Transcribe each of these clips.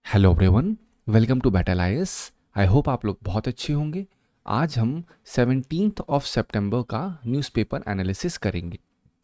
Hello everyone, welcome to battle IAS. I hope आप लोग बहुत अच्छे होंगे। आज हम 17 ऑफ सितंबर का न्यूज़पेपर एनालिसिस करेंगे।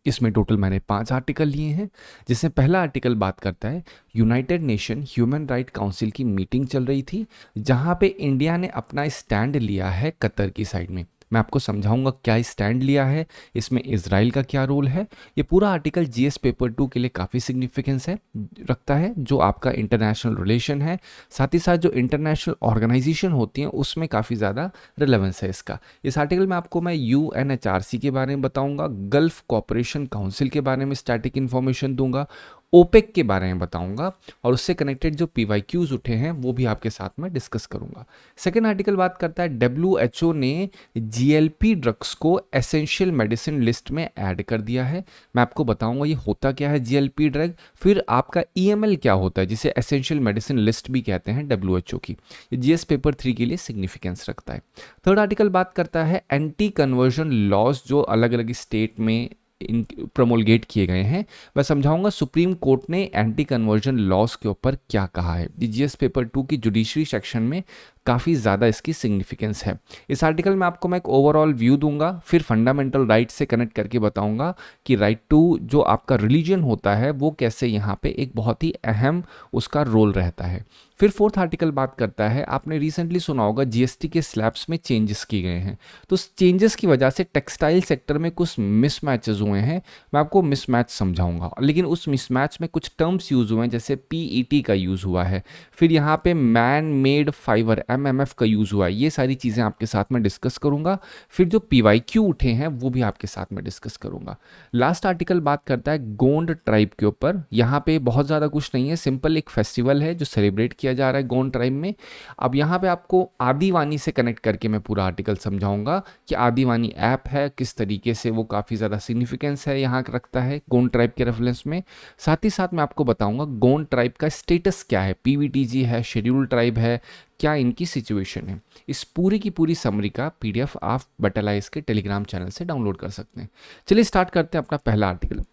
इसमें टोटल मैंने 5 आर्टिकल लिए हैं, जिसमें पहला आर्टिकल बात करता है United nation human right council की मीटिंग चल रही थी, जहां पे इंडिया ने अपना स्टैंड लिया है कतर की साइड में। मैं आपको समझाऊंगा क्या स्टैंड लिया है, इसमें इजराइल का क्या रोल है। ये पूरा आर्टिकल जीएस पेपर 2 के लिए काफ़ी सिग्निफिकेंस है रखता है, जो आपका इंटरनेशनल रिलेशन है, साथ ही साथ जो इंटरनेशनल ऑर्गेनाइजेशन होती हैं उसमें काफ़ी ज़्यादा रिलेवेंस है इसका। इस आर्टिकल में आपको मैं यूएनएचआरसी के बारे में बताऊंगा, गल्फ कोऑपरेशन काउंसिल के बारे में स्टैटिक इन्फॉर्मेशन दूंगा, ओपेक के बारे में बताऊंगा, और उससे कनेक्टेड जो पीवाईक्यूज उठे हैं वो भी आपके साथ में डिस्कस करूंगा। सेकेंड आर्टिकल बात करता है डब्ल्यूएचओ ने जीएलपी ड्रग्स को एसेंशियल मेडिसिन लिस्ट में ऐड कर दिया है। मैं आपको बताऊंगा ये होता क्या है जीएलपी ड्रग, फिर आपका ईएमएल क्या होता है, जिसे एसेंशियल मेडिसिन लिस्ट भी कहते हैं डब्ल्यूएचओ की। ये जीएस पेपर 3 के लिए सिग्निफिकेंस रखता है। थर्ड आर्टिकल बात करता है एंटी कन्वर्जन लॉज जो अलग अलग स्टेट में प्रमोलगेट किए गए हैं। मैं समझाऊंगा सुप्रीम कोर्ट ने एंटी कन्वर्जन लॉज के ऊपर क्या कहा है। जीएस पेपर 2 की जुडिशरी सेक्शन में काफ़ी ज़्यादा इसकी सिग्निफिकेंस है। इस आर्टिकल में आपको मैं एक ओवरऑल व्यू दूंगा, फिर फंडामेंटल राइट से कनेक्ट करके बताऊंगा कि राइट टू जो आपका रिलीजन होता है वो कैसे यहाँ पे एक बहुत ही अहम उसका रोल रहता है। फिर फोर्थ आर्टिकल बात करता है, आपने रिसेंटली सुना होगा जीएसटी के स्लैब्स में चेंजेस किए गए हैं, तो उस चेंजेस की वजह से टेक्सटाइल सेक्टर में कुछ मिसमैचेस हुए हैं। मैं आपको मिसमैच समझाऊंगा, लेकिन उस मिसमैच में कुछ टर्म्स यूज हुए हैं, जैसे पीईटी का यूज हुआ है, फिर यहाँ पे मैन मेड फाइबर एमएमएफ का यूज हुआ है। ये सारी चीज़ें आपके साथ में डिस्कस करूंगा। फिर जो पीवाईक्यू उठे हैं वो भी आपके साथ में डिस्कस करूंगा। लास्ट आर्टिकल बात करता है गोंड ट्राइब के ऊपर। यहाँ पे बहुत ज़्यादा कुछ नहीं है, सिंपल एक फेस्टिवल है जो सेलिब्रेट किया जा रहा है गोंड ट्राइब में। अब यहाँ पे आपको आदिवानी से कनेक्ट करके मैं पूरा आर्टिकल समझाऊंगा कि आदिवानी ऐप है, किस तरीके से वो काफ़ी ज़्यादा सिग्निफिकेंस है यहाँ रखता है गोंड ट्राइब के रेफरेंस में। साथ ही साथ मैं आपको बताऊंगा गोंड ट्राइब का स्टेटस क्या है, पीवीटीजी है, शेड्यूल ट्राइब है, क्या इनकी सिचुएशन है। इस पूरी की पूरी समरी का पीडीएफ आप बैटल आईएएस के टेलीग्राम चैनल से डाउनलोड कर सकते हैं। चलिए स्टार्ट करते हैं अपना पहला आर्टिकल।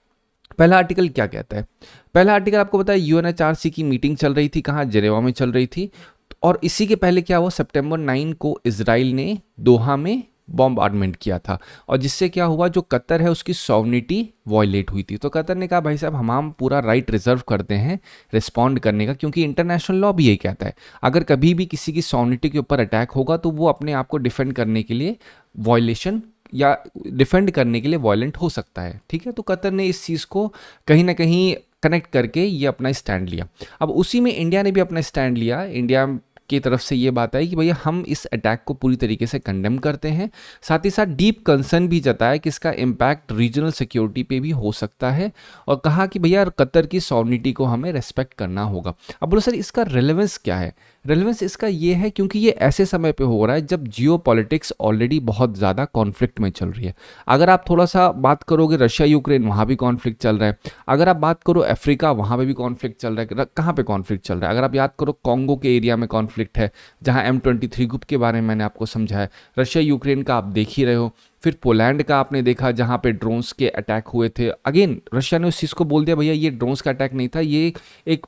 पहला आर्टिकल क्या कहता है? पहला आर्टिकल आपको पता है यूएनएचआरसी की मीटिंग चल रही थी, कहाँ? जेनेवा में चल रही थी। और इसी के पहले क्या हुआ, सितंबर 9 को इजराइल ने दोहा में बॉम्बार्डमेंट किया था, और जिससे क्या हुआ, जो कतर है उसकी सॉवरेनिटी वॉयलेट हुई थी। तो कतर ने कहा भाई साहब हम पूरा राइट रिजर्व करते हैं रिस्पॉन्ड करने का, क्योंकि इंटरनेशनल लॉ भी यही कहता है अगर कभी भी किसी की सॉवरेनिटी के ऊपर अटैक होगा तो वो अपने आप को डिफेंड करने के लिए वॉयलेशन या डिफेंड करने के लिए वॉयलेंट हो सकता है। ठीक है, तो कतर ने इस चीज़ को कहीं ना कहीं कनेक्ट करके ये अपना स्टैंड लिया। अब उसी में इंडिया ने भी अपना स्टैंड लिया। इंडिया की तरफ से ये बात आई कि भैया हम इस अटैक को पूरी तरीके से कंडेम करते हैं, साथ ही साथ डीप कंसर्न भी जताया कि इसका इम्पैक्ट रीजनल सिक्योरिटी पे भी हो सकता है, और कहा कि भैया कतर की सॉवरेनिटी को हमें रेस्पेक्ट करना होगा। अब बोलो सर इसका रेलेवेंस क्या है? रेलेवेंस इसका ये है क्योंकि ये ऐसे समय पे हो रहा है जब जियोपॉलिटिक्स ऑलरेडी बहुत ज़्यादा कॉन्फ्लिक्ट में चल रही है। अगर आप थोड़ा सा बात करोगे रशिया यूक्रेन, वहाँ भी कॉन्फ्लिक्ट चल रहा है। अगर आप बात करो अफ्रीका, वहाँ पे भी कॉन्फ्लिक्ट चल रहा है। कहाँ पे कॉन्फ्लिक्ट चल रहा है? अगर आप याद करो कॉन्गो के एरिया में कॉन्फ्लिक्ट है, जहाँ M23 ग्रुप के बारे में मैंने आपको समझाया। रशिया यूक्रेन का आप देख ही रहे हो। फिर पोलैंड का आपने देखा जहाँ पे ड्रोन्स के अटैक हुए थे। अगेन रशिया ने उस चीज़ को बोल दिया भैया ये ड्रोन्स का अटैक नहीं था, ये एक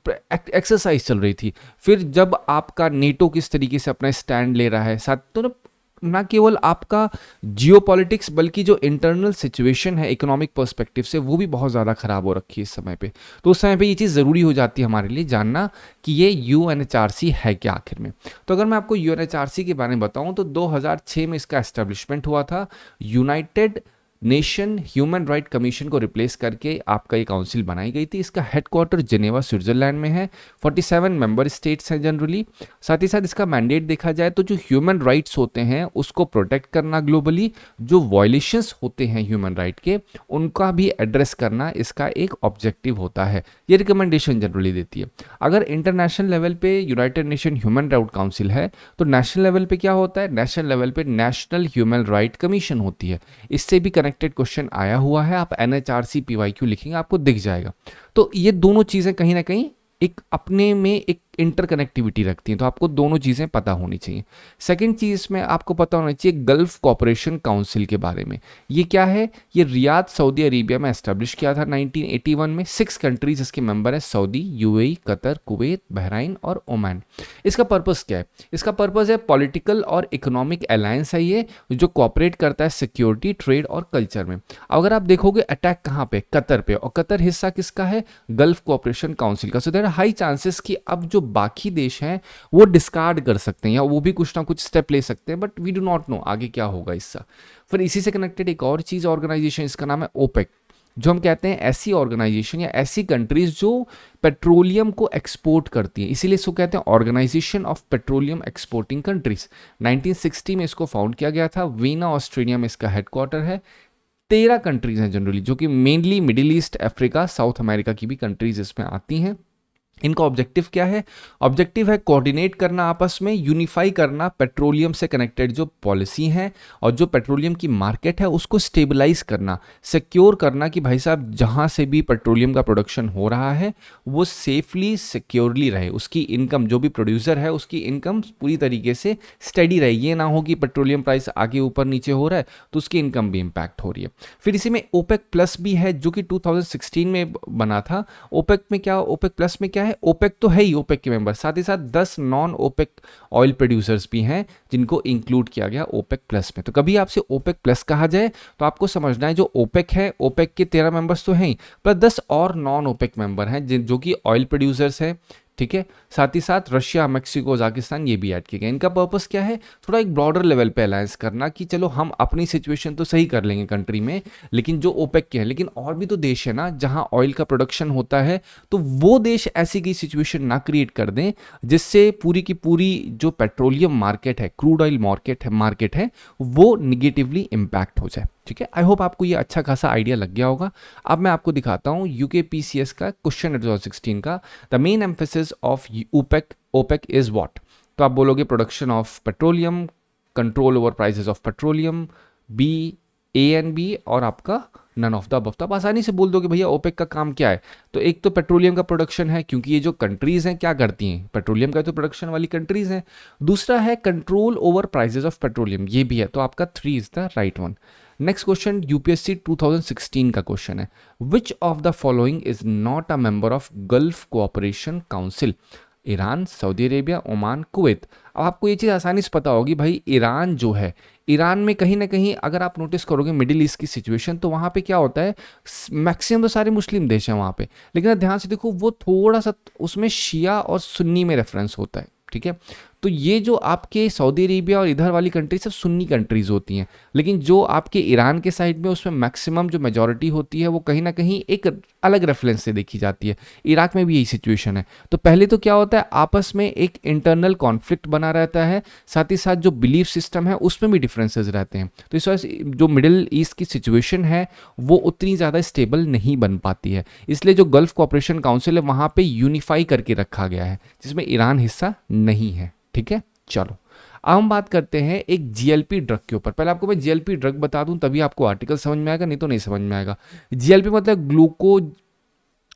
एक्सरसाइज चल रही थी। फिर जब आपका नेटो किस तरीके से अपना स्टैंड ले रहा है साथ, तो ना केवल आपका जियोपॉलिटिक्स बल्कि जो इंटरनल सिचुएशन है इकोनॉमिक पर्सपेक्टिव से वो भी बहुत ज़्यादा ख़राब हो रखी है इस समय पे। तो उस समय पे ये चीज़ ज़रूरी हो जाती है हमारे लिए जानना कि ये यूएनएचआरसी है क्या आखिर में। तो अगर मैं आपको यूएनएचआरसी के बारे में बताऊं तो 2006 में इसका एस्टेब्लिशमेंट हुआ था। United nation human right commission को रिप्लेस करके आपका ये काउंसिल बनाई गई थी। इसका हेडक्वार्टर जेनेवा स्विट्जरलैंड में है। 47 मेंबर स्टेट्स हैं जनरली। साथ ही साथ इसका मैंडेट देखा जाए तो जो ह्यूमन राइट्स होते हैं उसको प्रोटेक्ट करना ग्लोबली, जो वायलेशंस होते हैं ह्यूमन राइट के उनका भी एड्रेस करना इसका एक ऑब्जेक्टिव होता है। ये रिकमेंडेशन जनरली देती है। अगर इंटरनेशनल लेवल पे United nation human right council है तो नेशनल लेवल पे क्या होता है? नेशनल लेवल पे नेशनल ह्यूमन राइट कमीशन होती है। इससे भी क्वेश्चन आया हुआ है, आप एनएचआरसी पीवाईक्यू लिखेंगे आपको दिख जाएगा। तो ये दोनों चीजें कहीं ना कहीं एक अपने में एक इंटरकनेक्टिविटी रखती हैं, तो आपको दोनों चीज़ें पता होनी चाहिए। सेकंड चीज़ में आपको पता होना चाहिए गल्फ कोऑपरेशन काउंसिल के बारे में। ये क्या है? ये रियाद सऊदी अरेबिया में एस्टेब्लिश किया था 1981 में। 6 कंट्रीज इसके मेंबर है, Saudi, UAE, Qatar, Kuwait, Bahrain और ओमान। इसका पर्पस क्या है? इसका पर्पस है पॉलिटिकल और इकोनॉमिक अलायंस है ये, जो कोऑपरेट करता है सिक्योरिटी, ट्रेड और कल्चर में। अगर आप देखोगे अटैक कहाँ पे? कतर पे, और कतर हिस्सा किसका है? गल्फ कोऑपरेशन काउंसिल का। So there are high chances कि अब जो बाकी देश हैं वो डिस्कार्ड कर सकते हैं या वो भी कुछ ना कुछ स्टेप ले सकते हैं, but we do not know आगे क्या होगा इससा। फिर इसी से कनेक्टेड एक और चीज़, ऑर्गेनाइजेशन, इसका नाम है ओपेक, जो हम कहते हैं ऐसी ऑर्गेनाइजेशन या ऐसी कंट्रीज जो पेट्रोलियम को एक्सपोर्ट करती हैं, इसीलिए इसको कहते हैं organization of petroleum exporting countries. 1960 में इसको फाउंड किया गया था, वीना ऑस्ट्रेलिया में इसका हेडक्वार्टर है। 13 कंट्रीज हैं जनरली, जो कि mainly middle east, Africa, south America की भी कंट्रीज इसमें आती हैं। इनका ऑब्जेक्टिव क्या है? ऑब्जेक्टिव है कोऑर्डिनेट करना, आपस में यूनिफाई करना पेट्रोलियम से कनेक्टेड जो पॉलिसी है, और जो पेट्रोलियम की मार्केट है उसको स्टेबलाइज करना, सिक्योर करना कि भाई साहब जहां से भी पेट्रोलियम का प्रोडक्शन हो रहा है वो सेफली सिक्योरली रहे, उसकी इनकम, जो भी प्रोड्यूसर है उसकी इनकम पूरी तरीके से स्टडी रहे। ये ना हो कि पेट्रोलियम प्राइस आगे ऊपर नीचे हो रहा है तो उसकी इनकम भी इम्पैक्ट हो रही है। फिर इसी में ओपेक प्लस भी है, जो कि 2016 में बना था। ओपेक में क्या, ओपेक प्लस में क्या है? ओपेक तो है ही ओपेक के मेंबर, साथ ही साथ 10 नॉन ओपेक ऑयल प्रोड्यूसर्स भी हैं जिनको इंक्लूड किया गया ओपेक प्लस में। तो कभी आपसे ओपेक प्लस कहा जाए तो आपको समझना है जो ओपेक है, ओपेक के 13 मेंबर्स तो हैं ही, प्लस 10 और नॉन ओपेक मेंबर हैं जो कि ऑयल प्रोड्यूसर्स हैं, ठीक है। साथ ही साथ रशिया, मैक्सिको, कजाकिस्तान ये भी ऐड किए गए। इनका पर्पस क्या है? थोड़ा एक ब्रॉडर लेवल पे अलायंस करना कि चलो हम अपनी सिचुएशन तो सही कर लेंगे कंट्री में, लेकिन जो ओपेक के हैं, लेकिन और भी तो देश है ना जहां ऑयल का प्रोडक्शन होता है, तो वो देश ऐसी की सिचुएशन ना क्रिएट कर दें जिससे पूरी की पूरी जो पेट्रोलियम मार्केट है, क्रूड ऑयल मार्केट है वो निगेटिवली इम्पैक्ट हो जाए, ठीक है। आई होप आपको ये अच्छा खासा आइडिया लग गया होगा। अब मैं आपको दिखाता हूँ यूकेपीसीएस का क्वेश्चन 2016 का। The main emphasis of OPEC is what? तो आप बोलोगे production of petroleum, control over prices of petroleum, B, A and B, और आपका नन ऑफ द अबव। तो आप आसानी से बोल दोगे भैया ओपेक का काम क्या है? तो एक तो पेट्रोलियम का प्रोडक्शन है, क्योंकि ये जो कंट्रीज हैं क्या करती हैं, पेट्रोलियम का तो प्रोडक्शन वाली कंट्रीज हैं। दूसरा है control over prices of petroleum, ये भी है, तो आपका 3 is the right one. Next question UPSC 2016 का क्वेश्चन है, which of the following is not a member of gulf Cooperation council? Iran, Saudi Arabia, Oman, Kuwait. अब आपको ये चीज़ आसानी से पता होगी भाई, ईरान जो है, ईरान में कहीं ना कहीं अगर आप नोटिस करोगे मिडिल ईस्ट की सिचुएशन, तो वहाँ पे क्या होता है, मैक्सिमम तो सारे मुस्लिम देश हैं वहाँ पे, लेकिन ध्यान से देखो वो थोड़ा सा उसमें शिया और सुन्नी में रेफरेंस होता है, ठीक है। तो ये जो आपके सऊदी अरेबिया और इधर वाली कंट्री सब सुन्नी कंट्रीज होती हैं, लेकिन जो आपके ईरान के साइड में उसमें मैक्सिमम जो मेजॉरिटी होती है वो कहीं ना कहीं एक अलग रेफरेंस से देखी जाती है। इराक में भी यही सिचुएशन है। तो पहले तो क्या होता है, आपस में एक इंटरनल कॉन्फ्लिक्ट बना रहता है, साथ ही साथ जो बिलीफ सिस्टम है उसमें भी डिफरेंसेस रहते हैं। तो इस वजह से जो मिडिल ईस्ट की सिचुएशन है वो उतनी ज़्यादा स्टेबल नहीं बन पाती है, इसलिए जो गल्फ कोऑपरेशन काउंसिल है वहाँ पे यूनिफाई करके रखा गया है, जिसमें ईरान हिस्सा नहीं है, ठीक है। चलो अब हम बात करते हैं एक जीएलपी ड्रग के ऊपर। पहले आपको मैं जीएलपी ड्रग बता दूं तभी आपको आर्टिकल समझ में आएगा, नहीं तो नहीं समझ में आएगा। जीएलपी मतलब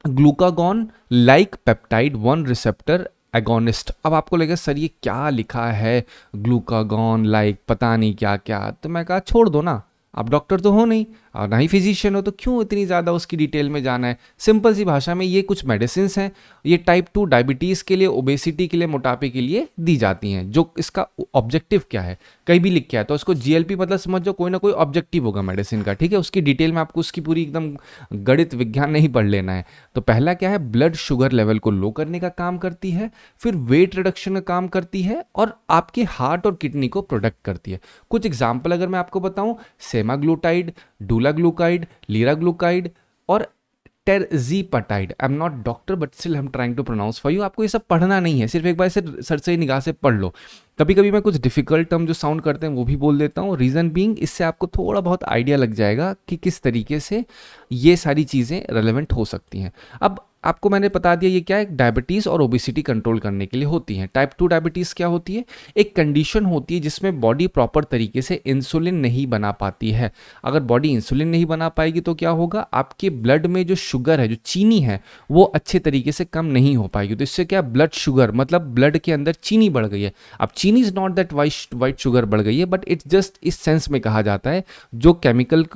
glucagon like peptide 1 receptor agonist. अब आपको लगेगा सर ये क्या लिखा है, ग्लूकागॉन लाइक पता नहीं क्या क्या, तो मैं कहा छोड़ दो ना, आप डॉक्टर तो हो नहीं और ना ही फिजिशियन हो, तो क्यों इतनी ज़्यादा उसकी डिटेल में जाना है। सिंपल सी भाषा में ये कुछ मेडिसिन हैं, ये टाइप 2 डायबिटीज़ के लिए, ओबेसिटी के लिए, मोटापे के लिए दी जाती हैं। जो इसका ऑब्जेक्टिव क्या है कहीं भी लिख के आया तो उसको जीएलपी मतलब समझ जाओ कोई ना कोई ऑब्जेक्टिव होगा मेडिसिन का, ठीक है। उसकी डिटेल में आपको उसकी पूरी एकदम गणित विज्ञान नहीं पढ़ लेना है। तो पहला क्या है, ब्लड शुगर लेवल को लो करने का काम करती है, फिर वेट रिडक्शन का काम करती है, और आपके हार्ट और किडनी को प्रोटेक्ट करती है। कुछ एग्जाम्पल अगर मैं आपको बताऊं, सेमाग्लूटाइड, डूलाग्लूकाइड, लीराग्लूकाइड और tirzepatide. I am not doctor but still I am trying to pronounce for you. आपको ये सब पढ़ना नहीं है, सिर्फ एक बार इसे सर से निगाह से पढ़ लो। कभी कभी मैं कुछ डिफ़िकल्ट टर्म जो साउंड करते हैं वो भी बोल देता हूँ, रीज़न बीइंग इससे आपको थोड़ा बहुत आइडिया लग जाएगा कि किस तरीके से ये सारी चीज़ें रेलेवेंट हो सकती हैं। अब आपको मैंने बता दिया ये क्या है, डायबिटीज़ और ओबेसिटी कंट्रोल करने के लिए होती हैं। टाइप 2 डायबिटीज़ क्या होती है, एक कंडीशन होती है जिसमें बॉडी प्रॉपर तरीके से इंसुलिन नहीं बना पाती है। अगर बॉडी इंसुलिन नहीं बना पाएगी तो क्या होगा, आपके ब्लड में जो शुगर है, जो चीनी है, वो अच्छे तरीके से कम नहीं हो पाएगी। तो इससे क्या, ब्लड शुगर मतलब ब्लड के अंदर चीनी बढ़ गई है। अब चीनी is not that white sugar बढ़ गई है, बट इट्स जस्ट इस सेंस में कहा जाता है जो केमिकल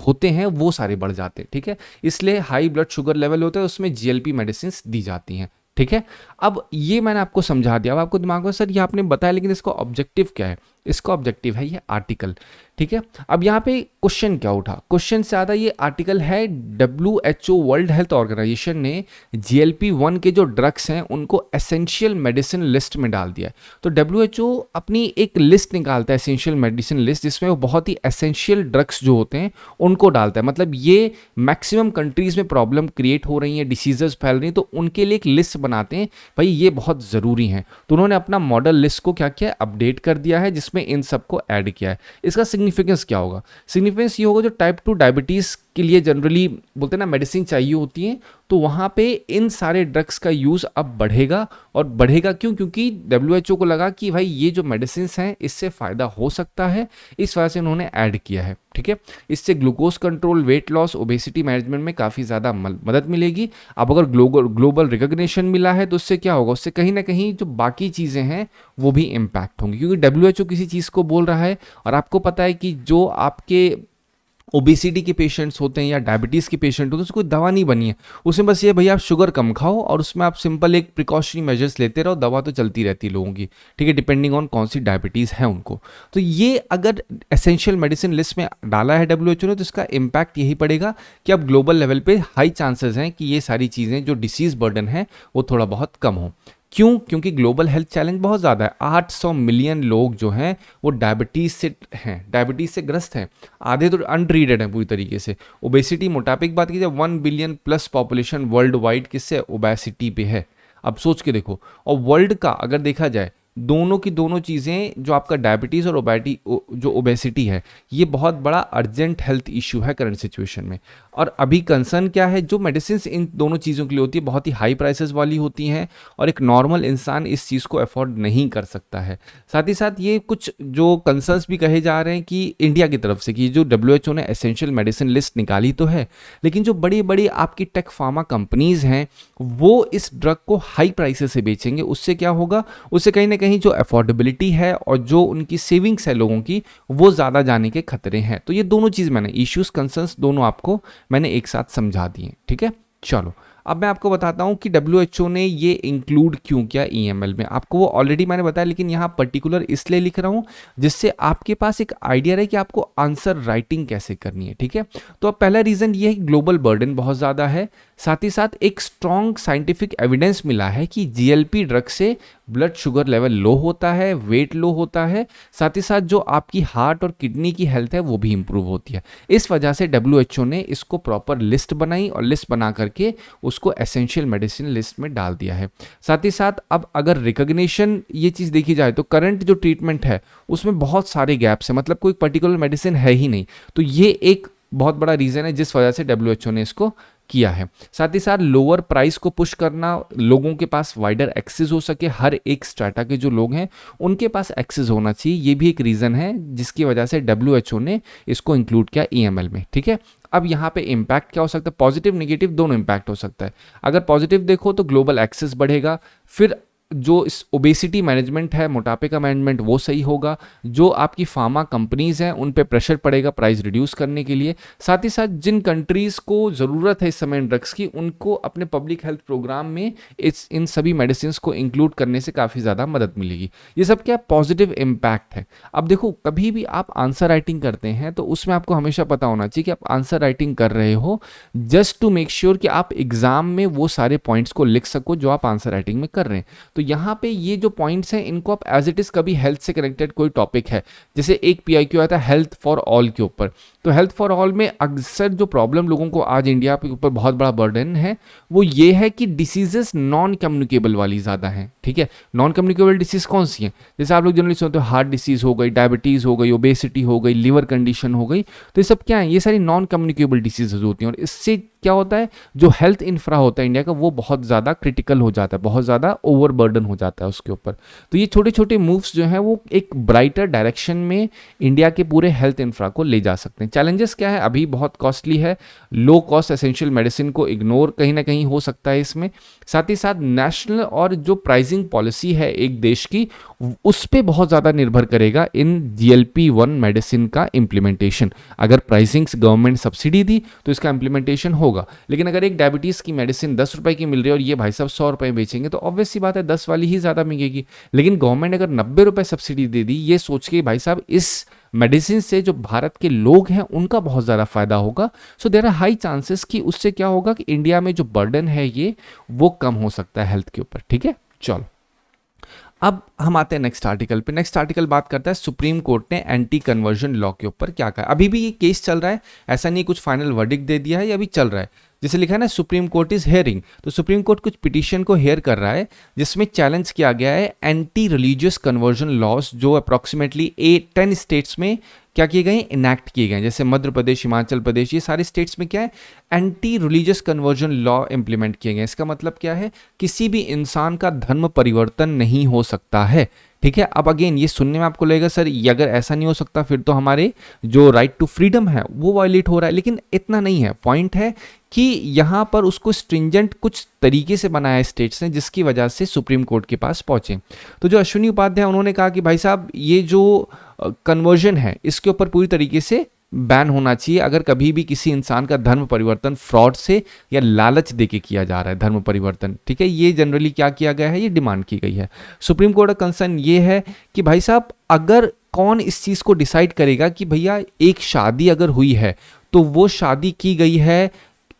होते हैं वो सारे बढ़ जाते हैं, ठीक है। इसलिए हाई ब्लड शुगर लेवल होता है, उसमें जीएलपी मेडिसिन दी जाती हैं, ठीक है। अब ये मैंने आपको समझा दिया। अब आपको दिमाग में सर ये आपने बताया, लेकिन इसका ऑब्जेक्टिव क्या है, इसका ऑब्जेक्टिव है ये आर्टिकल, ठीक है। अब यहाँ पे क्वेश्चन क्या उठा, क्वेश्चन से ज़्यादा ये आर्टिकल है WHO वर्ल्ड हेल्थ ऑर्गेनाइजेशन ने GLP-1 के जो ड्रग्स हैं उनको एसेंशियल मेडिसिन लिस्ट में डाल दिया है। तो WHO अपनी एक लिस्ट निकालता है, एसेंशियल मेडिसिन लिस्ट, जिसमें वो बहुत ही एसेंशियल ड्रग्स जो होते हैं उनको डालता है। मतलब ये मैक्सिमम कंट्रीज़ में प्रॉब्लम क्रिएट हो रही हैं, डिसीजेस फैल रही हैं, तो उनके लिए एक लिस्ट बनाते हैं, भाई ये बहुत ज़रूरी हैं। तो उन्होंने अपना मॉडल लिस्ट को क्या किया, अपडेट कर दिया है, जिसमें इन सबको ऐड किया है। इसका सिग्निफिकेंस क्या होगा, सिग्निफिकेंस ये होगा जो टाइप 2 डायबिटीज़ के लिए जनरली बोलते हैं ना मेडिसिन चाहिए होती है, तो वहाँ पे इन सारे ड्रग्स का यूज़ अब बढ़ेगा। और बढ़ेगा क्यों, क्योंकि WHO को लगा कि भाई ये जो मेडिसिन हैं इससे फ़ायदा हो सकता है, इस वजह से उन्होंने ऐड किया है, ठीक है। इससे glucose control, weight loss, obesity management में काफ़ी ज़्यादा मदद मिलेगी। अब अगर ग्लोबल रिकॉग्निशन मिला है तो उससे क्या होगा, उससे कहीं ना कहीं जो बाकी चीज़ें हैं वो भी इम्पैक्ट होंगी, क्योंकि WHO किसी चीज़ को बोल रहा है और आपको पता है कि जो आपके ओबेसिटी के पेशेंट्स होते हैं या डायबिटीज़ के पेशेंट होते हैं उसको कोई दवा नहीं बनी है, उसमें बस ये भैया आप शुगर कम खाओ और उसमें आप सिंपल एक प्रिकॉशनरी मेजर्स लेते रहो, दवा तो चलती रहती है लोगों की, ठीक है, डिपेंडिंग ऑन कौन सी डायबिटीज़ है उनको। तो ये अगर एसेंशियल मेडिसिन लिस्ट में डाला है WHO ने, तो इसका इम्पैक्ट यही पड़ेगा कि अब ग्लोबल लेवल पे हाई चांसेस हैं कि ये सारी चीज़ें जो डिसीज़ बर्डन है वो थोड़ा बहुत कम हो। क्यों, क्योंकि ग्लोबल हेल्थ चैलेंज बहुत ज़्यादा है। 800 मिलियन लोग जो हैं वो डायबिटीज़ से ग्रस्त हैं, आधे तो अनट्रीटेड हैं पूरी तरीके से। ओबेसिटी, मोटापे की बात की जाए, 1 billion plus population world wide किससे, ओबेसिटी पे है। अब सोच के देखो, और वर्ल्ड का अगर देखा जाए दोनों की दोनों चीज़ें, जो आपका डायबिटीज़ और जो ओबेसिटी है, ये बहुत बड़ा अर्जेंट हेल्थ इशू है करंट सिचुएशन में। और अभी कंसर्न क्या है, जो मेडिसिन इन दोनों चीज़ों के लिए होती है बहुत ही हाई प्राइसेस वाली होती हैं और एक नॉर्मल इंसान इस चीज़ को अफोर्ड नहीं कर सकता है। साथ ही साथ ये कुछ जो कंसर्न्स भी कहे जा रहे हैं कि इंडिया की तरफ से कि जो WHO ने एसेंशियल मेडिसिन लिस्ट निकाली तो है, लेकिन जो बड़ी बड़ी आपकी टेक फार्मा कंपनीज़ हैं वो इस ड्रग को हाई प्राइसेस से बेचेंगे। उससे क्या होगा, उससे कहीं ना कहीं जो अफोर्डेबिलिटी है और जो उनकी सेविंग्स है लोगों की, वो ज़्यादा जाने के खतरे हैं। तो ये दोनों चीज़ मैंने इश्यूज, कंसर्न्स दोनों आपको मैंने एक साथ समझा दिए, ठीक है। चलो अब मैं आपको बताता हूँ कि WHO ने ये इंक्लूड क्यों किया EML में। आपको वो ऑलरेडी मैंने बताया, लेकिन यहाँ पर्टिकुलर इसलिए लिख रहा हूँ जिससे आपके पास एक आइडिया रहे कि आपको आंसर राइटिंग कैसे करनी है, ठीक है। तो अब पहला रीज़न ये है कि ग्लोबल बर्डन बहुत ज़्यादा है, साथ ही साथ एक स्ट्रॉन्ग साइंटिफिक एविडेंस मिला है कि GLP ड्रग से ब्लड शुगर लेवल लो होता है, वेट लो होता है, साथ ही साथ जो आपकी हार्ट और किडनी की हेल्थ है वो भी इंप्रूव होती है। इस वजह से WHO ने इसको प्रॉपर लिस्ट बनाई और लिस्ट बना करके उसको एसेंशियल मेडिसिन लिस्ट में डाल दिया है। साथ ही साथ अब अगर रिकॉग्निशन ये चीज़ देखी जाए तो करंट जो ट्रीटमेंट है उसमें बहुत सारे गैप्स हैं, मतलब कोई पर्टिकुलर मेडिसिन है ही नहीं। तो ये एक बहुत बड़ा रीज़न है जिस वजह से WHO ने इसको किया है। साथ ही साथ लोअर प्राइस को पुश करना, लोगों के पास वाइडर एक्सेस हो सके, हर एक स्ट्रेटा के जो लोग हैं उनके पास एक्सेस होना चाहिए, ये भी एक रीज़न है जिसकी वजह से WHO ने इसको इंक्लूड किया EML में, ठीक है। अब यहाँ पे इम्पैक्ट क्या हो सकता है, पॉजिटिव नेगेटिव दोनों इम्पैक्ट हो सकता है। अगर पॉजिटिव देखो तो ग्लोबल एक्सेस बढ़ेगा, फिर जो इस ओबेसिटी मैनेजमेंट है, मोटापे का मैनेजमेंट वो सही होगा, जो आपकी फार्मा कंपनीज़ हैं उन पे प्रेशर पड़ेगा प्राइस रिड्यूस करने के लिए। साथ ही साथ जिन कंट्रीज़ को ज़रूरत है इस समय ड्रग्स की, उनको अपने पब्लिक हेल्थ प्रोग्राम में इन सभी मेडिसिन को इंक्लूड करने से काफ़ी ज़्यादा मदद मिलेगी। ये सब क्या पॉजिटिव इम्पैक्ट है। अब देखो, कभी भी आप आंसर राइटिंग करते हैं तो उसमें आपको हमेशा पता होना चाहिए कि आप आंसर राइटिंग कर रहे हो जस्ट टू मेक श्योर कि आप एग्ज़ाम में वो सारे पॉइंट्स को लिख सको जो आप आंसर राइटिंग में कर रहे हैं। तो यहाँ पे ये जो पॉइंट्स हैं इनको आप एज इट इज़ कभी हेल्थ से कनेक्टेड कोई टॉपिक है, जैसे एक PIQ आता है हेल्थ फॉर ऑल के ऊपर, तो हेल्थ फॉर ऑल में अक्सर जो प्रॉब्लम लोगों को आज इंडिया के ऊपर बहुत बड़ा बर्डन है वो ये है कि डिसीजेस नॉन कम्युनिकेबल वाली ज़्यादा हैं। ठीक है, नॉन कम्युनिकेबल डिसीज़ कौन सी हैं? जैसे आप लोग जनरली सुनते हो हार्ट डिसीज़ हो गई, डायबिटीज़ हो गई, ओबेसिटी हो गई, लिवर कंडीशन हो गई, तो ये सब क्या है? ये सारी नॉन कम्युनिकेबल डिसीजेज होती हैं और इससे क्या होता है, जो हेल्थ इंफ्रा होता है इंडिया का वो बहुत ज़्यादा क्रिटिकल हो जाता है, बहुत ज़्यादा ओवरबर्डन हो जाता है उसके ऊपर। तो ये छोटे छोटे मूव्स जो हैं वो एक ब्राइटर डायरेक्शन में इंडिया के पूरे हेल्थ इंफ्रा को ले जा सकते हैं। चैलेंजेस क्या है? अभी बहुत कॉस्टली है, लो कॉस्ट एसेंशियल मेडिसिन को इग्नोर कहीं ना कहीं हो सकता है इसमें, साथ ही साथ नेशनल और जो प्राइसिंग पॉलिसी है एक देश की उस पर बहुत ज़्यादा निर्भर करेगा इन GLP-1 मेडिसिन का इम्प्लीमेंटेशन। अगर प्राइसिंग गवर्नमेंट सब्सिडी दी तो इसका इम्प्लीमेंटेशन होगा, लेकिन अगर एक डायबिटीज़ की मेडिसिन 10 रुपए की मिल रही है और ये भाई साहब 100 रुपए बेचेंगे तो ऑब्वियस सी बात है 10 वाली ही ज़्यादा मिलेगी। लेकिन गवर्नमेंट अगर 90 रुपए सब्सिडी दे दी ये सोच के भाई साहब इस मेडिसिन से जो भारत के लोग हैं उनका बहुत ज़्यादा फायदा होगा, so there are high chances कि उससे क्या होगा कि इंडिया में जो बर्डन है ये वो कम हो सकता है हेल्थ के ऊपर। ठीक है, चलो अब हम आते हैं नेक्स्ट आर्टिकल पे। नेक्स्ट आर्टिकल बात करता है सुप्रीम कोर्ट ने एंटी कन्वर्जन लॉ के ऊपर क्या कहा। अभी भी ये केस चल रहा है, ऐसा नहीं कुछ फाइनल वर्डिक्ट दे दिया है, ये अभी चल रहा है। जैसे लिखा है ना सुप्रीम कोर्ट इज हेयरिंग, तो सुप्रीम कोर्ट कुछ पिटीशन को हेयर कर रहा है जिसमें चैलेंज किया गया है एंटी रिलीजियस कन्वर्जन लॉज जो अप्रॉक्सीमेटली 10 स्टेट्स में क्या किए गए, इनैक्ट किए गए, जैसे मध्य प्रदेश, हिमाचल प्रदेश, ये सारे स्टेट्स में क्या है anti religious conversion law implement किए गए। इसका मतलब क्या है, किसी भी इंसान का धर्म परिवर्तन नहीं हो सकता है। ठीक है, अब अगेन ये सुनने में आपको लगेगा सर ये अगर ऐसा नहीं हो सकता फिर तो हमारे जो राइट टू फ्रीडम है वो वायलेट हो रहा है, लेकिन इतना नहीं है। पॉइंट है कि यहाँ पर उसको स्ट्रिंजेंट कुछ तरीके से बनाया है स्टेट्स ने जिसकी वजह से सुप्रीम कोर्ट के पास पहुंचे। तो जो अश्विनी उपाध्याय उन्होंने कहा कि भाई साहब ये जो कन्वर्जन है इसके ऊपर पूरी तरीके से बैन होना चाहिए अगर कभी भी किसी इंसान का धर्म परिवर्तन फ्रॉड से या लालच देके किया जा रहा है धर्म परिवर्तन। ठीक है, ये जनरली क्या किया गया है, ये डिमांड की गई है। सुप्रीम कोर्ट का कंसर्न ये है कि भाई साहब अगर कौन इस चीज़ को डिसाइड करेगा कि भैया एक शादी अगर हुई है तो वो शादी की गई है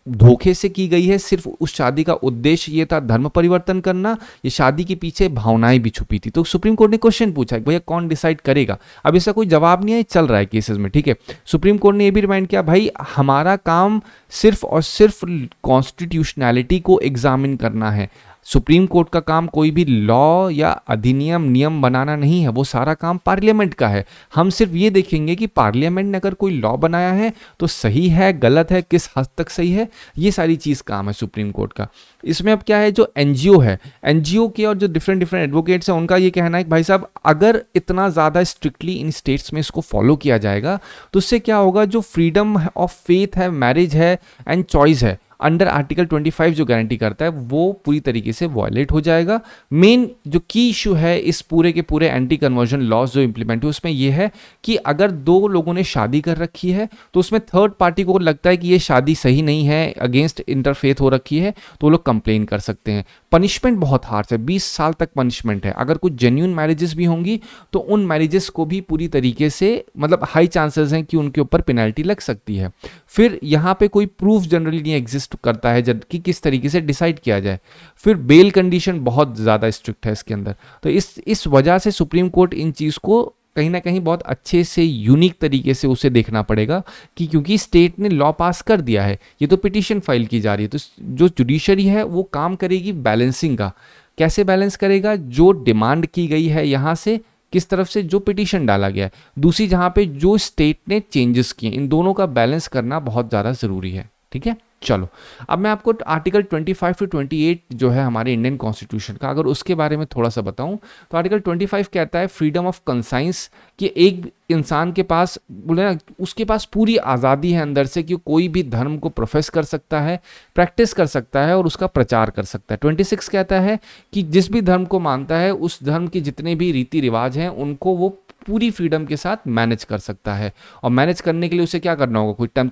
धोखे से की गई है, सिर्फ उस शादी का उद्देश्य ये था धर्म परिवर्तन करना, ये शादी के पीछे भावनाएं भी छुपी थी। तो सुप्रीम कोर्ट ने क्वेश्चन पूछा कि भैया कौन डिसाइड करेगा। अब इसका कोई जवाब नहीं है, चल रहा है केसेस में। ठीक है, सुप्रीम कोर्ट ने ये भी रिमाइंड किया भाई हमारा काम सिर्फ और सिर्फ कॉन्स्टिट्यूशनैलिटी को एग्जामिन करना है। सुप्रीम कोर्ट का काम कोई भी लॉ या अधिनियम नियम बनाना नहीं है, वो सारा काम पार्लियामेंट का है। हम सिर्फ ये देखेंगे कि पार्लियामेंट ने अगर कोई लॉ बनाया है तो सही है, गलत है, किस हद तक सही है, ये सारी चीज़ काम है सुप्रीम कोर्ट का। इसमें अब क्या है, जो एनजीओ है, एनजीओ के और जो डिफरेंट एडवोकेट्स हैं उनका ये कहना है कि भाई साहब अगर इतना ज़्यादा स्ट्रिक्टली इन स्टेट्स में इसको फॉलो किया जाएगा तो उससे क्या होगा, जो फ्रीडम ऑफ फेथ है, मैरिज है एंड चॉइस है अंडर आर्टिकल 25 जो गारंटी करता है वो पूरी तरीके से वायलेट हो जाएगा। मेन जो की इशू है इस पूरे के पूरे एंटी कन्वर्जन लॉज जो इंप्लीमेंट हुए उसमें यह है कि अगर दो लोगों ने शादी कर रखी है तो उसमें थर्ड पार्टी को लगता है कि ये शादी सही नहीं है, अगेंस्ट इंटरफेथ हो रखी है, तो वो लोग कंप्लेन कर सकते हैं। पनिशमेंट बहुत हार्श है, 20 साल तक पनिशमेंट है। अगर कुछ जेन्युइन मैरिजेस भी होंगी तो उन मैरिजेस को भी पूरी तरीके से मतलब हाई चांसेस हैं कि उनके ऊपर पेनल्टी लग सकती है। फिर यहाँ पे कोई प्रूफ जनरली नहीं एग्जिस्ट करता है जब कि किस तरीके से डिसाइड किया जाए। फिर बेल कंडीशन बहुत ज़्यादा स्ट्रिक्ट है इसके अंदर। तो इस वजह से सुप्रीम कोर्ट इन चीज़ को कहीं ना कहीं बहुत अच्छे से यूनिक तरीके से उसे देखना पड़ेगा कि क्योंकि स्टेट ने लॉ पास कर दिया है, ये तो पिटीशन फाइल की जा रही है, तो जो जुडिशरी है वो काम करेगी बैलेंसिंग का। कैसे बैलेंस करेगा, जो डिमांड की गई है यहाँ से किस तरफ से जो पिटीशन डाला गया है, दूसरी जहाँ पे जो स्टेट ने चेंजेस किए, इन दोनों का बैलेंस करना बहुत ज़्यादा ज़रूरी है। ठीक है, चलो अब मैं आपको आर्टिकल 25 to 28 जो है हमारे इंडियन कॉन्स्टिट्यूशन का, अगर उसके बारे में थोड़ा सा बताऊं तो आर्टिकल 25 कहता है फ्रीडम ऑफ कंसाइंस, कि एक इंसान के पास बोले ना उसके पास पूरी आज़ादी है अंदर से कि कोई भी धर्म को प्रोफेस कर सकता है, प्रैक्टिस कर सकता है और उसका प्रचार कर सकता है। 26 कहता है कि जिस भी धर्म को मानता है उस धर्म के जितने भी रीति रिवाज हैं उनको वो पूरी फ्रीडम के साथ मैनेज कर सकता है। और मैनेज करने के लिए उसे क्या करना होगा, कोई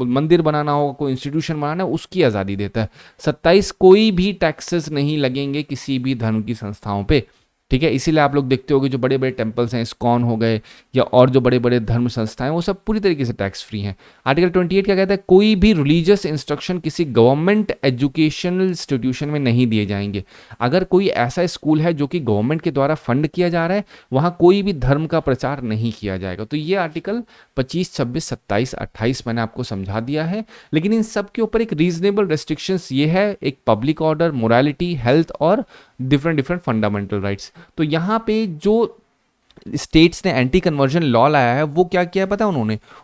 मंदिर बनाना होगा, कोई इंस्टीट्यूशन बनाना है, उसकी आज़ादी देता है। 27 कोई भी टैक्सेस नहीं लगेंगे किसी भी धर्म की संस्थाओं पे। ठीक है। इसीलिए आप लोग देखते होगे जो बड़े बड़े टेम्पल्स हैं, इस्कॉन हो गए या और जो बड़े बड़े धर्म संस्थाएं, वो सब पूरी तरीके से टैक्स फ्री हैं। आर्टिकल 28 क्या कहता है, कोई भी रिलीजियस इंस्ट्रक्शन किसी गवर्नमेंट एजुकेशनल इंस्टीट्यूशन में नहीं दिए जाएंगे। अगर कोई ऐसा स्कूल है जो कि गवर्नमेंट के द्वारा फंड किया जा रहा है, वहाँ कोई भी धर्म का प्रचार नहीं किया जाएगा। तो ये आर्टिकल 25, 26, 27, 28 मैंने आपको समझा दिया है। लेकिन इन सब के ऊपर एक रीजनेबल रेस्ट्रिक्शंस ये है, एक पब्लिक ऑर्डर, मोरालिटी, हेल्थ और डिफरेंट फंडामेंटल राइट्स। तो यहाँ पे जो स्टेट्स ने एंटी कन्वर्जन लॉ लाया है वो क्या किया है पता है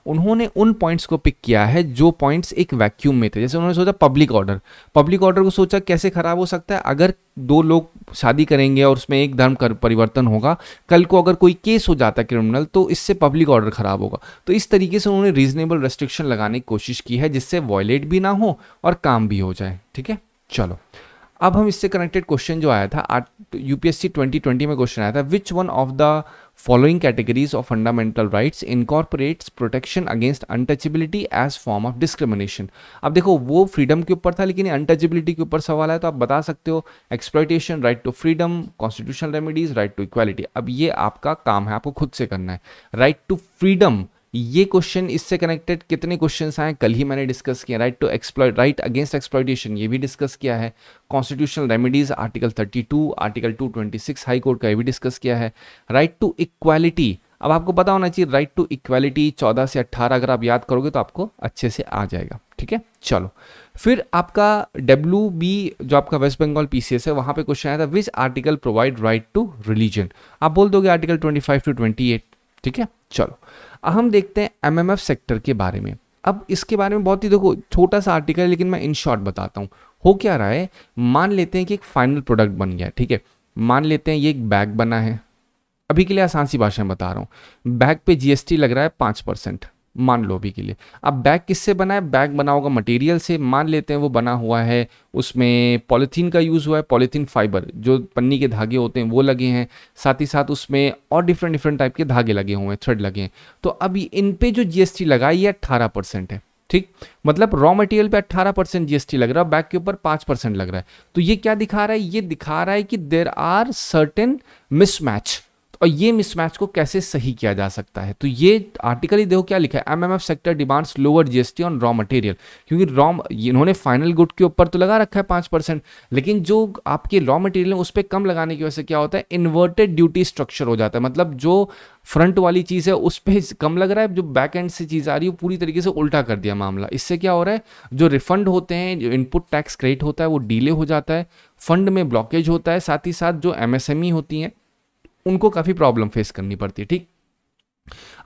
उन्होंने उन पॉइंट्स को पिक किया है जो पॉइंट्स एक वैक्यूम में थे। जैसे उन्होंने सोचा पब्लिक ऑर्डर को सोचा कैसे खराब हो सकता है, अगर दो लोग शादी करेंगे और उसमें एक धर्म का परिवर्तन होगा, कल को अगर कोई केस हो जाता है क्रिमिनल तो इससे पब्लिक ऑर्डर खराब होगा। तो इस तरीके से उन्होंने रीजनेबल रेस्ट्रिक्शन लगाने की कोशिश की है जिससे वॉयलेट भी ना हो और काम भी हो जाए। ठीक है, चलो अब हम इससे कनेक्टेड क्वेश्चन जो आया था यूपीएससी 2020 में क्वेश्चन आया था, which one of the following categories of fundamental rights incorporates protection against untouchability as form of discrimination. अब देखो वो फ्रीडम के ऊपर था लेकिन अनटचेबिलिटी के ऊपर सवाल है, तो आप बता सकते हो exploitation, right to freedom, constitutional remedies, right to equality. अब ये आपका काम है, आपको खुद से करना है। राइट टू फ्रीडम, ये क्वेश्चन इससे कनेक्टेड कितने क्वेश्चंस आए कल ही मैंने डिस्कस किया। Right to exploit, right against exploitation, ये भी डिस्कस किया है। Constitutional remedies article 32, article 226 high court का ये भी डिस्कस किया है। राइट टू इक्वालिटी, अब आपको पता होना चाहिए राइट टू इक्वालिटी 14 से 18 अगर आप याद करोगे तो आपको अच्छे से आ जाएगा। ठीक है, चलो फिर आपका WB जो आपका वेस्ट बंगाल PCS है वहां पे क्वेश्चन आया था, which article provide right to religion. आप बोल दोगे आर्टिकल 25 to 28। ठीक है, चलो अब हम देखते हैं MMF सेक्टर के बारे में। अब इसके बारे में बहुत ही देखो छोटा सा आर्टिकल है लेकिन मैं इन शॉर्ट बताता हूँ। हो क्या रहा है, मान लेते हैं कि एक फाइनल प्रोडक्ट बन गया। ठीक है, मान लेते हैं ये एक बैग बना है, अभी के लिए आसान सी भाषा में बता रहा हूँ। बैग पे GST लग रहा है 5%, मान लो अभी के लिए। अब बैग किससे बना है, बैग बना होगा मटेरियल से, मान लेते हैं वो बना हुआ है उसमें पॉलीथीन का यूज़ हुआ है, पॉलीथीन फाइबर जो पन्नी के धागे होते हैं वो लगे हैं, साथ ही साथ उसमें और डिफरेंट टाइप के धागे लगे हुए हैं, थ्रेड लगे हैं। तो अभी इन पे जो GST लगा ये 18% है। ठीक, मतलब रॉ मटेरियल पे 18% GST लग रहा है, बैग के ऊपर 5% लग रहा है। तो ये क्या दिखा रहा है, ये दिखा रहा है कि देयर आर सर्टेन मिसमैच, और ये मिसमैच को कैसे सही किया जा सकता है। तो ये आर्टिकल ही देखो क्या लिखा है, MMF sector demands lower GST on raw material, क्योंकि इन्होंने फाइनल गुड के ऊपर तो लगा रखा है 5%, लेकिन जो आपके रॉ मटेरियल है उस पर कम लगाने की वजह से क्या होता है, इन्वर्टेड ड्यूटी स्ट्रक्चर हो जाता है। मतलब जो फ्रंट वाली चीज़ है उस पर कम लग रहा है, जो बैक एंड से चीज़ आ रही है पूरी तरीके से उल्टा कर दिया मामला। इससे क्या हो रहा है, जो रिफंड होते हैं, जो इनपुट टैक्स क्रेडिट होता है वो डिले हो जाता है, फंड में ब्लॉकेज होता है, साथ ही साथ जो MSME होती हैं उनको काफ़ी प्रॉब्लम फेस करनी पड़ती है। ठीक,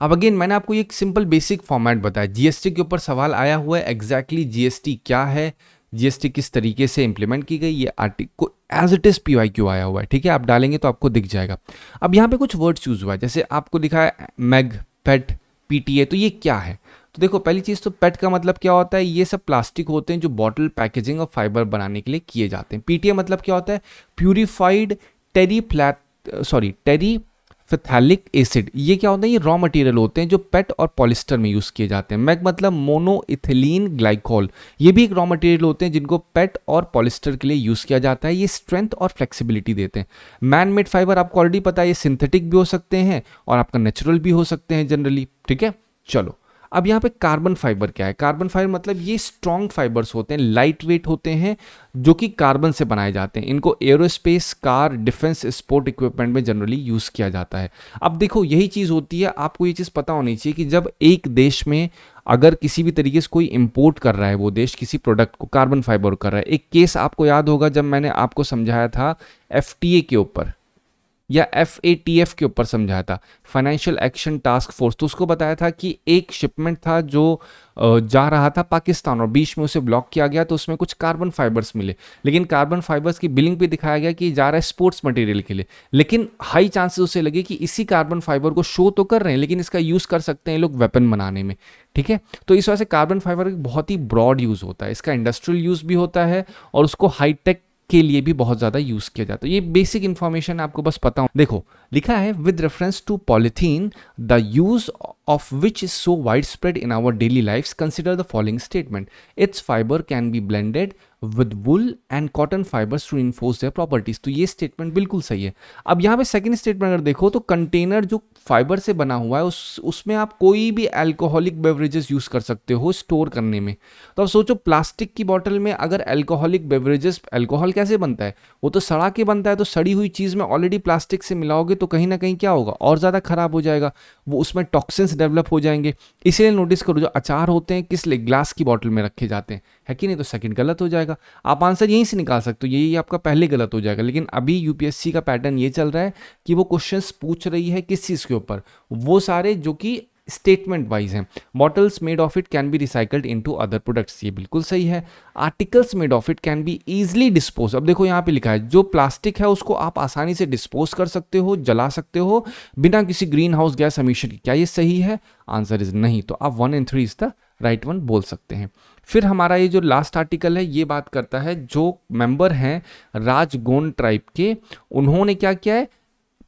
अब अगेन मैंने आपको एक सिंपल बेसिक फॉर्मेट बताया, GST के ऊपर सवाल आया हुआ है, एग्जैक्टली GST क्या है, GST किस तरीके से इंप्लीमेंट की गई, ये article as it is PYQ आया हुआ है। ठीक है, आप डालेंगे तो आपको दिख जाएगा। अब यहाँ पे कुछ वर्ड्स यूज हुआ है, जैसे आपको दिखा है MEG, PET, PTA, तो ये क्या है। तो देखो पहली चीज़ तो PET का मतलब क्या होता है, ये सब प्लास्टिक होते हैं जो बॉटल पैकेजिंग और फाइबर बनाने के लिए किए जाते हैं। PTA मतलब क्या होता है, प्यूरिफाइड टेरीफिथैलिक एसिड, ये क्या होता है, ये रॉ मटेरियल होते हैं जो पेट और पॉलिस्टर में यूज किए जाते हैं। मैग मतलब मोनोइथिलीन ग्लाइकोल, ये भी एक रॉ मटेरियल होते हैं जिनको पेट और पॉलिस्टर के लिए यूज किया जाता है। ये स्ट्रेंथ और फ्लेक्सिबिलिटी देते हैं। मैन मेड फाइबर आपको ऑलरेडी पता है, ये सिंथेटिक भी हो सकते हैं और आपका नेचुरल भी हो सकते हैं जनरली। ठीक है, चलो अब यहाँ पे कार्बन फाइबर क्या है, कार्बन फाइबर मतलब ये स्ट्रॉन्ग फाइबर्स होते हैं, लाइट वेट होते हैं, जो कि कार्बन से बनाए जाते हैं। इनको aerospace, car, defence, sport equipment में जनरली यूज किया जाता है। अब देखो यही चीज होती है, आपको ये चीज पता होनी चाहिए कि जब एक देश में अगर किसी भी तरीके से कोई इंपोर्ट कर रहा है, वो देश किसी प्रोडक्ट को कार्बन फाइबर कर रहा है। एक केस आपको याद होगा जब मैंने आपको समझाया था FTA के ऊपर या FATF के ऊपर समझाया था, फाइनेंशियल एक्शन टास्क फोर्स, तो उसको बताया था कि एक शिपमेंट था जो जा रहा था पाकिस्तान और बीच में उसे ब्लॉक किया गया, तो उसमें कुछ कार्बन फाइबर्स मिले, लेकिन कार्बन फाइबर्स की बिलिंग पे दिखाया गया कि जा रहा है स्पोर्ट्स मटेरियल के लिए, लेकिन हाई चांसेस उसे लगे कि इसी कार्बन फाइबर को शो तो कर रहे हैं लेकिन इसका यूज़ कर सकते हैं लोग वेपन बनाने में। ठीक है, तो इस वजह से कार्बन फाइबर बहुत ही ब्रॉड यूज़ होता है, इसका इंडस्ट्रियल यूज़ भी होता है और उसको हाईटेक के लिए भी बहुत ज़्यादा यूज़ किया जाता है। ये बेसिक इन्फॉर्मेशन आपको बस पता हो। देखो लिखा है with reference to polythene the use of which is so widespread in our daily lifes consider the following statement, its fibre can be blended with wool and cotton fibres to enforce their properties. तो ये statement बिल्कुल सही है। अब यहाँ पे second statement अगर देखो तो कंटेनर जो फाइबर से बना हुआ है उसमें आप कोई भी अल्कोहलिक बेवरेजेस यूज कर सकते हो स्टोर करने में। तो अब सोचो प्लास्टिक की बॉटल में अगर अल्कोहलिक बेवरेजेस, अल्कोहल कैसे बनता है, वो तो सड़ा के बनता है, तो सड़ी हुई चीज में ऑलरेडी प्लास्टिक से मिलाओगे तो कहीं ना कहीं क्या होगा, और ज्यादा खराब हो जाएगा, वो उसमें टॉक्सिन्स डेवलप हो जाएंगे। इसीलिए नोटिस करो जो अचार होते हैं किस लिए, ग्लास की बॉटल में रखे जाते हैं, है कि नहीं। तो सेकंड गलत हो जाएगा। आप आंसर यहीं से निकाल सकते हो, यही आपका पहले गलत हो जाएगा। लेकिन अभी यूपीएससी का पैटर्न ये चल रहा है कि वो क्वेश्चंस पूछ रही है किस चीज़ के ऊपर, वो सारे जो कि स्टेटमेंट वाइज हैं। Bottles made of it can be recycled into other products, ये बिल्कुल सही है। Articles made of it can be easily dispose, अब देखो यहाँ पे लिखा है जो प्लास्टिक है उसको आप आसानी से डिस्पोज कर सकते हो, जला सकते हो बिना किसी ग्रीन हाउस गैस एमिशन की। क्या ये सही है? आंसर इज नहीं। तो आप 1 और 3 इज द राइट वन बोल सकते हैं। फिर हमारा ये जो लास्ट आर्टिकल है ये बात करता है जो मेंबर हैं राजगोंड ट्राइब के, उन्होंने क्या किया है,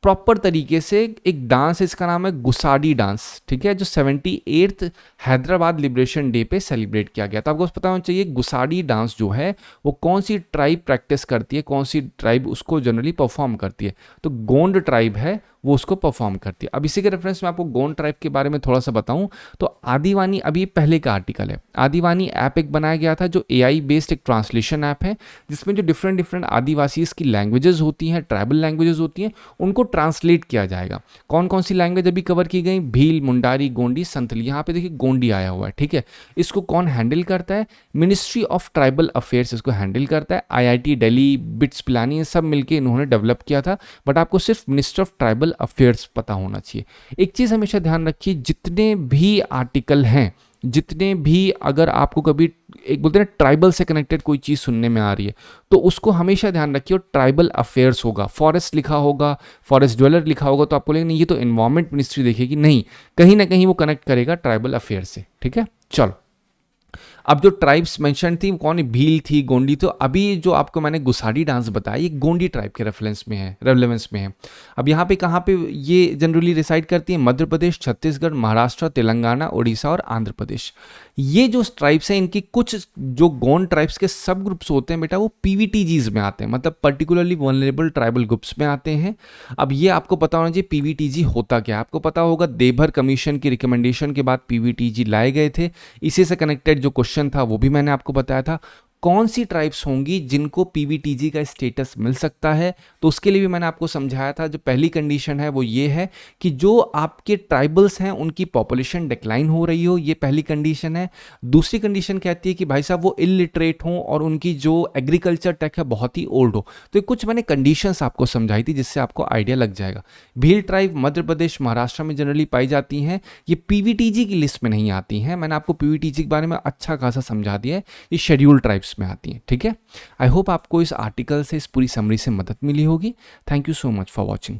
प्रॉपर तरीके से एक डांस है, इसका नाम है गुसाडी डांस, ठीक है, जो 78th हैदराबाद लिबरेशन डे पे सेलिब्रेट किया गया था। आपको पता होना चाहिए गुसाडी डांस जो है वो कौन सी ट्राइब प्रैक्टिस करती है, कौन सी ट्राइब उसको जनरली परफॉर्म करती है। तो गोंड ट्राइब है वो उसको परफॉर्म करती है। अब इसी के रेफरेंस में आपको गोंड ट्राइब के बारे में थोड़ा सा बताऊं तो आदिवानी, अभी पहले का आर्टिकल है, आदिवानी ऐप एक बनाया गया था जो AI बेस्ड एक ट्रांसलेशन ऐप है, जिसमें जो डिफरेंट डिफरेंट आदिवासीज की लैंग्वेजेस होती हैं, ट्राइबल लैंग्वेजेस होती हैं, उनको ट्रांसलेट किया जाएगा। कौन कौन सी लैंग्वेज अभी कवर की गई, भील, मुंडारी, गोंडी, संथली। यहाँ पे देखिए गोंडी आया हुआ है, ठीक है। इसको कौन हैंडल करता है? मिनिस्ट्री ऑफ ट्राइबल अफेयर्स इसको हैंडल करता है। IIT दिल्ली, बिट्स पिलानी, सब मिलकर इन्होंने डेवलप किया था। बट आपको सिर्फ मिनिस्टर ऑफ ट्राइबल अफेयर्स पता होना चाहिए। एक चीज हमेशा ध्यान रखिए, जितने भी आर्टिकल हैं, जितने भी, अगर आपको कभी एक बोलते हैं ट्राइबल से कनेक्टेड कोई चीज सुनने में आ रही है तो उसको हमेशा ध्यान रखिए ट्राइबल अफेयर्स होगा, फॉरेस्ट लिखा होगा, फॉरेस्ट ड्वेलर लिखा होगा तो आपको लगेगा नहीं ये तो एनवायरमेंट मिनिस्ट्री देखेगी, नहीं, कहीं ना कहीं वो कनेक्ट करेगा ट्राइबल अफेयर से, ठीक है। चलो, अब जो ट्राइब्स मेंशन थी कौन, भील थी, गोंडी। तो अभी जो आपको मैंने गुसाडी डांस बताया ये गोंडी ट्राइब के रेफरेंस में है, रेलेवेंस में है। अब यहाँ पे कहाँ पे ये जनरली रिसाइड करती है? मध्य प्रदेश, छत्तीसगढ़, महाराष्ट्र, तेलंगाना, उड़ीसा और आंध्र प्रदेश। ये जो ट्राइब्स हैं इनकी कुछ जो गोंड ट्राइब्स के सब ग्रुप्स होते हैं बेटा वो PVTGs में आते हैं, मतलब पर्टिकुलरली वल्नरेबल ट्राइबल ग्रुप्स में आते हैं। अब ये आपको पता होना चाहिए PVTG होता क्या है। आपको पता होगा देभर कमीशन की रिकमेंडेशन के बाद PVTG लाए गए थे। इसी से कनेक्टेड जो क्वेश्चन था वो भी मैंने आपको बताया था। कौन सी ट्राइब्स होंगी जिनको PVTG का स्टेटस मिल सकता है, तो उसके लिए भी मैंने आपको समझाया था। जो पहली कंडीशन है वो ये है कि जो आपके ट्राइबल्स हैं उनकी पॉपुलेशन डिक्लाइन हो रही हो, ये पहली कंडीशन है। दूसरी कंडीशन कहती है कि भाई साहब वो इलिटरेट हों और उनकी जो एग्रीकल्चर टेक है बहुत ही ओल्ड हो। तो कुछ मैंने कंडीशंस आपको समझाई थी जिससे आपको आइडिया लग जाएगा। भील ट्राइब मध्य प्रदेश, महाराष्ट्र में जनरली पाई जाती हैं, ये PVTG की लिस्ट में नहीं आती हैं। मैंने आपको PVTG के बारे में अच्छा खासा समझा दिया है, ये शेड्यूल ट्राइब्स में आती हैं, ठीक है। आई होप आपको इस आर्टिकल से, इस पूरी समरी से मदद मिली होगी। Thank you so much for watching.